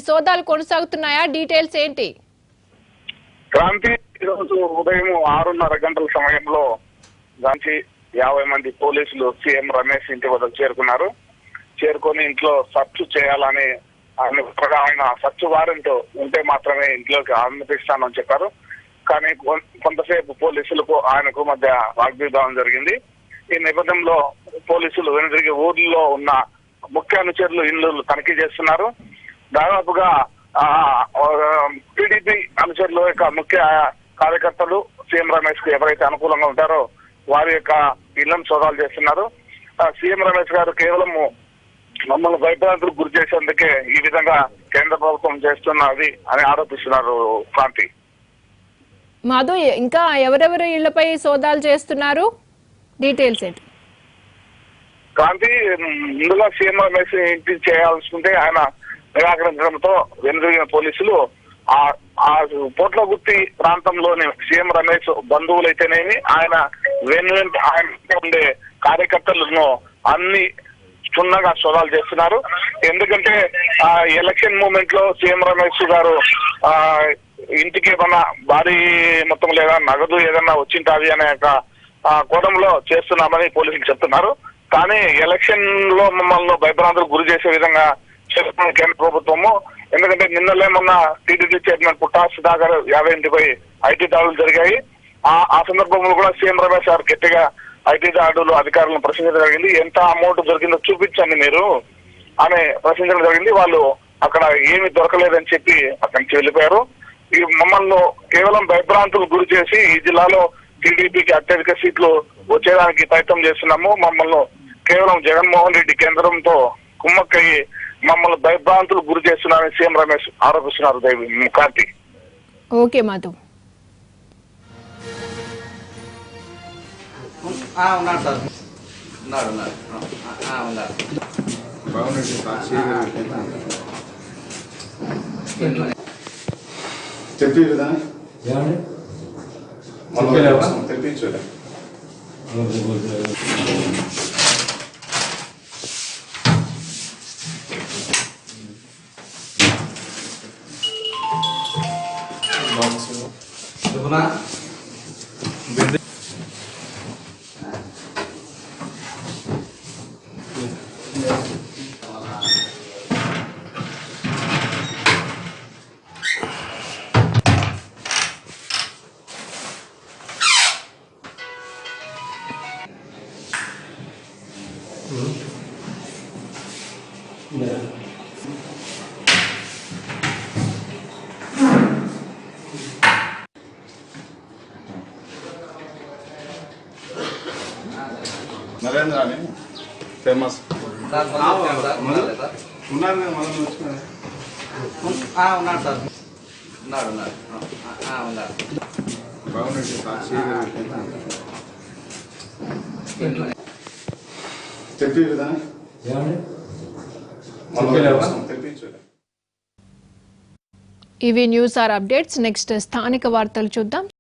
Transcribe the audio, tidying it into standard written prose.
సోదాలు కొనసాగుతున్నాయా? డీటెయిల్స్ ఏంటి? క్రాంతి ఈరోజు ఉదయం 6:30 గంటల సమయంలో దానికి 50 మంది పోలీసులు సీఎం రమేష్ ఇంటి వద్దకు చేరుకొని ఇంట్లో సర్చ్ చేయాలని ఆయన సర్చ్ వారెంట్ ఉంటే మాత్రమే ఇంట్లోకి అనుమతిస్తానని చెప్పారు. కానీ కొంతసేపు పోలీసులకు ఆయనకు మధ్య వాగ్వివాదం జరిగింది. ఈ నేపథ్యంలో పోలీసులు వెనుదిరిగి ఊర్లో ఉన్న ముఖ్య అనుచరులు ఇళ్లు తనిఖీ చేస్తున్నారు. దాదాపుగా టీడీపీ అనుచరుల యొక్క ముఖ్య కార్యకర్తలు సీఎం రమేష్ కు ఎవరైతే అనుకూలంగా ఉంటారో వారి యొక్క ఇళ్లను సోదాలు చేస్తున్నారు. సీఎం రమేష్ గారు కేవలం మమ్మల్ని భయభ్రాంతులకు గురి చేసేందుకే ఈ విధంగా కేంద్ర ప్రభుత్వం చేస్తున్నది అని ఆరోపిస్తున్నారు. క్రాంతి, మాధు, ఇంకా ఎవరెవరు ఇళ్లపై సోదాలు చేస్తున్నారు? డీటెయిల్స్ ఏంటి? క్రాంతి, ఇందులో సీఎం రమేష్ ఇంటి చేయాల్సింటే ఆయన నిరాకరించడంతో వెనుదిరిగిన పోలీసులు ఆ పోట్లగుత్తి ప్రాంతంలోని సీఎం రమేష్ బంధువులైతేనేమి ఆయన ఆయన ఉండే కార్యకర్తలను అన్ని క్షుణ్ణంగా సోదాలు చేస్తున్నారు. ఎందుకంటే ఎలక్షన్ మూమెంట్ లో సీఎం రమేష్ గారు ఇంటికి ఏమన్నా భారీ మొత్తం లేదా నగదు ఏదన్నా వచ్చింటాది అనే కోణంలో చేస్తున్నామని పోలీసులు చెప్తున్నారు. కానీ ఎలక్షన్ లో మమ్మల్ని భయభ్రాంతులకు గురి చేసే విధంగా చేస్తున్న కేంద్ర ప్రభుత్వము. ఎందుకంటే నిన్నలే మొన్న టీడీపీ చైర్మన్ పుట్టా సుధాకర్ 50 ఇంటిపై ఐటీ దాడులు జరిగాయి. ఆ సందర్భంలో కూడా సీఎం రమేష్ గారు గట్టిగా ఐటీ దాడులు అధికారులను ప్రశ్నించడం జరిగింది. ఎంత అమౌంట్ దొరికిందో చూపించండి మీరు అని ప్రశ్నించడం జరిగింది. వాళ్ళు అక్కడ ఏమి దొరకలేదని చెప్పి అక్కడి నుంచి వెళ్ళిపోయారు. ఈ మమ్మల్ని కేవలం భయభ్రాంతులకు గురి చేసి ఈ జిల్లాలో టీడీపీకి అత్యధిక సీట్లు వచ్చేదానికి ప్రయత్నం చేస్తున్నాము. మమ్మల్ని కేవలం జగన్మోహన్ రెడ్డి కేంద్రంతో కుమ్మక్కయ్యి మమ్మల్ని భయభ్రాంతులకు గురి చేస్తున్నారని సీఎం రమేష్ ఆరోపిస్తున్నారు. కార్తీ, ఓకే మాధవ్. ఉన్నాడు సార్, ఉన్నాడు. చెప్పి కదా తెప్పించలే. నరేంద్ర అని ఫేమస్ ఉన్నాడు సార్, ఉన్నాడు. చెప్పి కదా తెప్పించలే. ఇవి న్యూస్ ఆర్ అప్డేట్స్. నెక్స్ట్ స్థానిక వార్తలు చూద్దాం.